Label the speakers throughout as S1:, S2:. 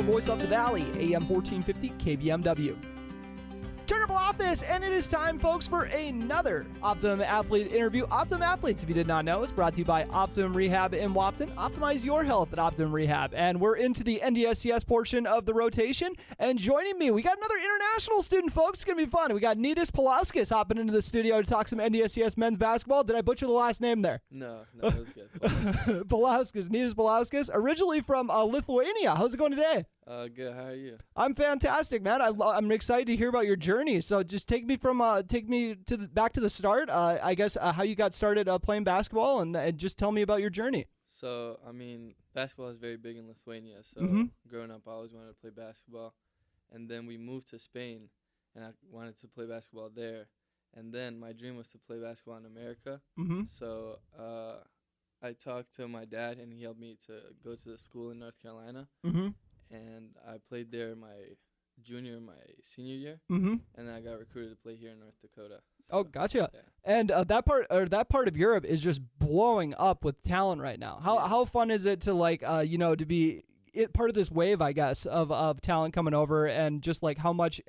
S1: voice of the Valley, AM 1450 KBMW. Turn up office, and it is time, folks, for another Optimum Athlete interview. Optimum Athletes, if you did not know, is brought to you by Optimum Rehab in Wapton. Optimize your health at Optimum Rehab. And we're into the NDSCS portion of the rotation. And joining me, we got another international student, folks. It's going to be fun. We got Nidas Paulauskas hopping into the studio to talk some NDSCS men's basketball. Did I butcher the last name there?
S2: No, it was good.
S1: Paulauskas, Nidas Paulauskas, originally from Lithuania. How's it going today?
S2: Good. How are you?
S1: I'm fantastic, man. I'm excited to hear about your journey. So just take me back to the start. I guess how you got started playing basketball, and just tell me about your journey.
S2: So I mean, basketball is very big in Lithuania. So growing up, I always wanted to play basketball, and then we moved to Spain, and I wanted to play basketball there. And then my dream was to play basketball in America. So I talked to my dad, and he helped me to go to the school in North Carolina. And I played there my junior and my senior year, and then I got recruited to play here in North Dakota. So,
S1: oh, gotcha.
S2: Yeah.
S1: And that part of Europe is just blowing up with talent right now. How fun is it to to be part of this wave, I guess, of talent coming over, and just like how much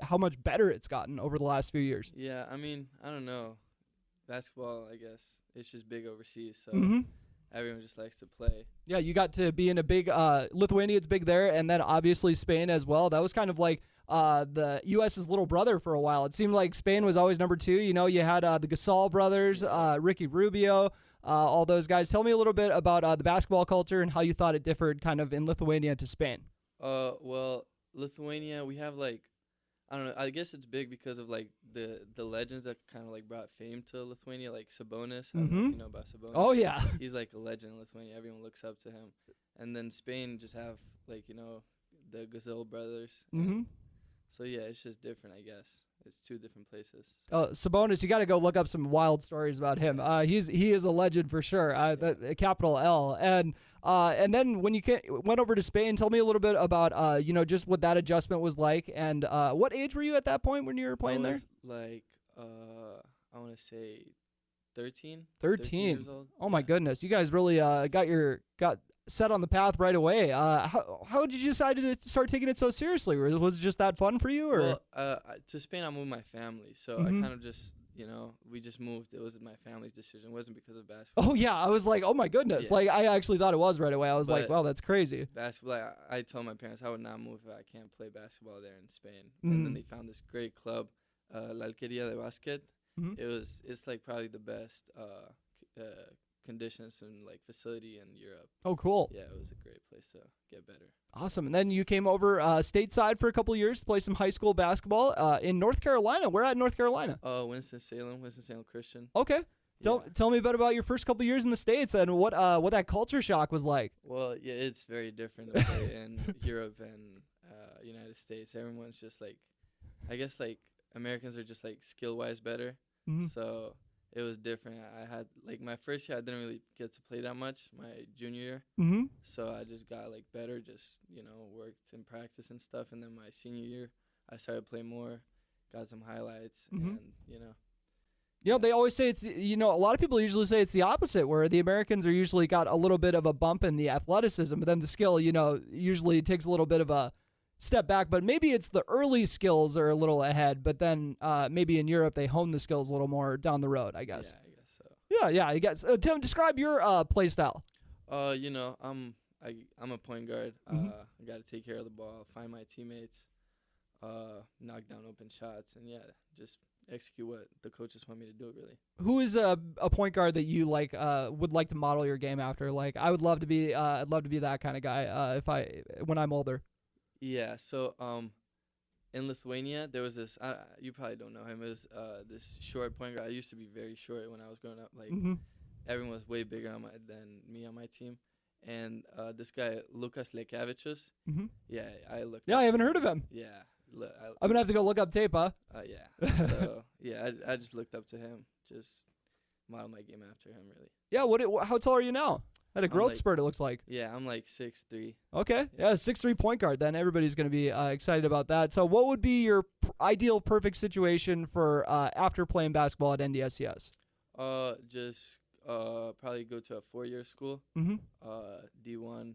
S1: better it's gotten over the last few years?
S2: Yeah, I mean, I don't know. Basketball, I guess, it's just big overseas, so everyone just likes to play.
S1: Yeah, you got to be in a big Lithuania. It's big there, and then obviously Spain as well. That was kind of like the U.S.'s little brother for a while. It seemed like Spain was always number two. You know, you had the Gasol brothers, Ricky Rubio, all those guys. Tell me a little bit about the basketball culture and how you thought it differed kind of in Lithuania to Spain.
S2: Well, Lithuania, we have I don't know. I guess it's big because of the legends that kind of brought fame to Lithuania, like Sabonis. I don't know if you know about Sabonis.
S1: Oh yeah,
S2: he's like a legend in Lithuania. Everyone looks up to him. And then Spain just have the Gasol brothers. So yeah, it's just different, I guess. It's two different places. So.
S1: Sabonis, you got to go look up some wild stories about him. He is a legend for sure. The capital L. And then when you went over to Spain, tell me a little bit about just what that adjustment was like, and what age were you at that point when you were playing there?
S2: I want to say 13.
S1: 13
S2: years old.
S1: Oh my goodness, you guys really got set on the path right away. How did you decide to start taking it so seriously? Was it just that fun for you, or?
S2: Well, to Spain, I moved my family, so I kind of just. We just moved. It was my family's decision. It wasn't because of basketball.
S1: Oh, yeah. I was like, oh, my goodness.
S2: Yeah.
S1: I actually thought it was right away. I was like, wow, that's crazy.
S2: Basketball, I told my parents I would not move if I can't play basketball there in Spain. And then they found this great club, La Alquería de Basket. It's probably the best conditions and facility in Europe.
S1: Oh, cool.
S2: Yeah, it was a great place to get better.
S1: Awesome. And then you came over stateside for a couple of years to play some high school basketball in North Carolina. Where at North Carolina?
S2: Winston-Salem Christian.
S1: Okay. Tell me about your first couple of years in the States and what that culture shock was like.
S2: Well, yeah, it's very different to play in Europe and United States. Everyone's just I guess Americans are just skill-wise better. So it was different. I had my first year, I didn't really get to play that much. My junior year, so I just got better. Just worked in practice and stuff. And then my senior year, I started playing more, got some highlights, and
S1: they always say it's a lot of people usually say it's the opposite, where the Americans are usually got a little bit of a bump in the athleticism, but then the skill usually takes a little bit of a step back. But maybe it's the early skills are a little ahead, but then maybe in Europe they hone the skills a little more down the road, I guess.
S2: Yeah, I guess so.
S1: Yeah, I guess. Tim, describe your play style.
S2: I'm a point guard. I got to take care of the ball, find my teammates, knock down open shots, and just execute what the coaches want me to do. Really.
S1: Who is a point guard that you would like to model your game after? I would love to be. I'd love to be that kind of guy when I'm older.
S2: Yeah, so in Lithuania, there was this, you probably don't know him, it was this short point guard. I used to be very short when I was growing up. Everyone was way bigger than me on my team. And this guy, Lukas Lekavičius,
S1: I haven't heard of him.
S2: Yeah.
S1: I'm going to have to go look up tape, huh?
S2: Yeah. So, I just looked up to him, just modeled my game after him, really.
S1: Yeah, how tall are you now? Had a growth spurt, it looks like.
S2: Yeah, I'm 6'3".
S1: Okay. Yeah, 6'3" point guard. Then everybody's going to be excited about that. So what would be your ideal perfect situation for after playing basketball at NDSCS?
S2: Just probably go to a 4-year school. D1.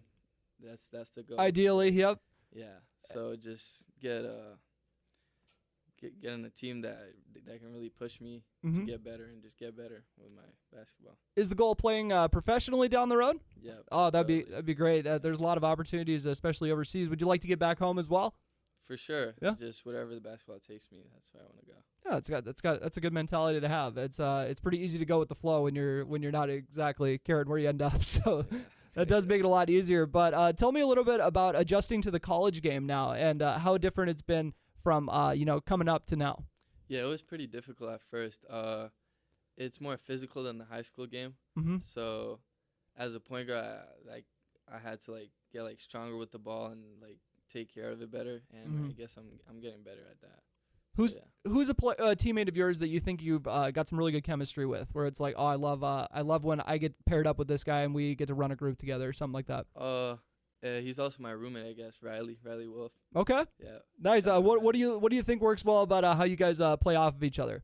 S2: That's the goal.
S1: Ideally, yep.
S2: Yeah. So just get in a team that can really push me to get better and just get better with my basketball.
S1: Is the goal playing professionally down the road?
S2: Yeah.
S1: Oh, that'd be great. There's a lot of opportunities, especially overseas. Would you like to get back home as well?
S2: For sure.
S1: Yeah.
S2: Just whatever the basketball takes me, that's where I want to go.
S1: Yeah, that's a good mentality to have. It's pretty easy to go with the flow when you're not exactly caring where you end up. So that does make it a lot easier. But tell me a little bit about adjusting to the college game now and how different it's been from coming up to now.
S2: Yeah, it was pretty difficult at first. It's more physical than the high school game.
S1: Mm-hmm.
S2: So as a point guard, I had to get stronger with the ball and take care of it better. And I guess I'm getting better at that. Who's
S1: a teammate of yours that you think you've got some really good chemistry with, where it's like, oh, I love when I get paired up with this guy and we get to run a group together or something like that?
S2: He's also my roommate, I guess, Riley Wolf.
S1: Okay.
S2: Yeah.
S1: Nice. What do you think works well about how you guys play off of each other?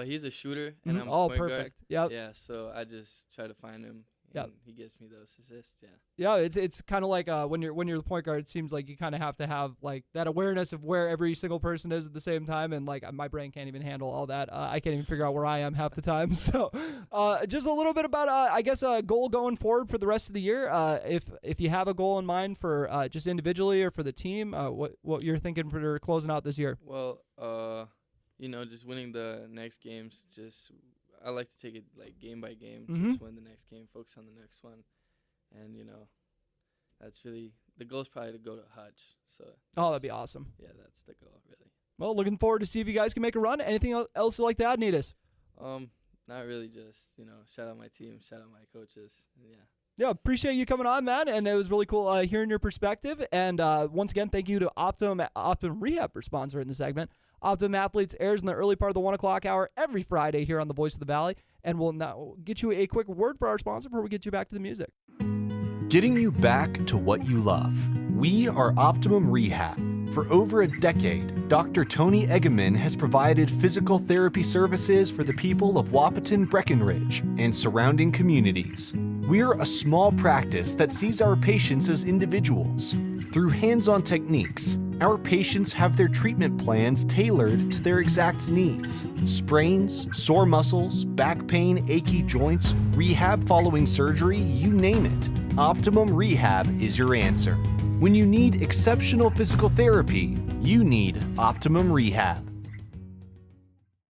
S2: He's a shooter and I'm a point
S1: perfect.
S2: guard.
S1: Yep.
S2: Yeah. So I just try to find him.
S1: Yep.
S2: And he gives me those assists. Yeah.
S1: Yeah. It's kind of like when you're the point guard, it seems like you kind of have to have that awareness of where every single person is at the same time, and my brain can't even handle all that. I can't even figure out where I am half the time. So, just a little bit about I guess a goal going forward for the rest of the year. If you have a goal in mind for just individually or for the team, what you're thinking for closing out this year?
S2: Well, just winning the next games. I like to take it game by game. Just win the next game, focus on the next one, and that's really the goal. Is probably to go to Hutch. So.
S1: That'd be awesome.
S2: Yeah, that's the goal, really.
S1: Well, looking forward to see if you guys can make a run. Anything else you'd like to add, Nidas?
S2: Not really. Just shout out my team, shout out my coaches. Yeah.
S1: Yeah, appreciate you coming on, man, and it was really cool hearing your perspective. And once again, thank you to Optimum Rehab for sponsoring the segment. Optimum Athletes airs in the early part of the 1 o'clock hour every Friday here on the Voice of the Valley. And we'll now get you a quick word for our sponsor before we get you back to the music.
S3: Getting you back to what you love. We are Optimum Rehab. For over a decade, Dr. Tony Eggeman has provided physical therapy services for the people of Wahpeton, Breckenridge, and surrounding communities. We're a small practice that sees our patients as individuals. Through hands-on techniques, our patients have their treatment plans tailored to their exact needs. Sprains, sore muscles, back pain, achy joints, rehab following surgery, you name it. Optimum Rehab is your answer. When you need exceptional physical therapy, you need Optimum Rehab.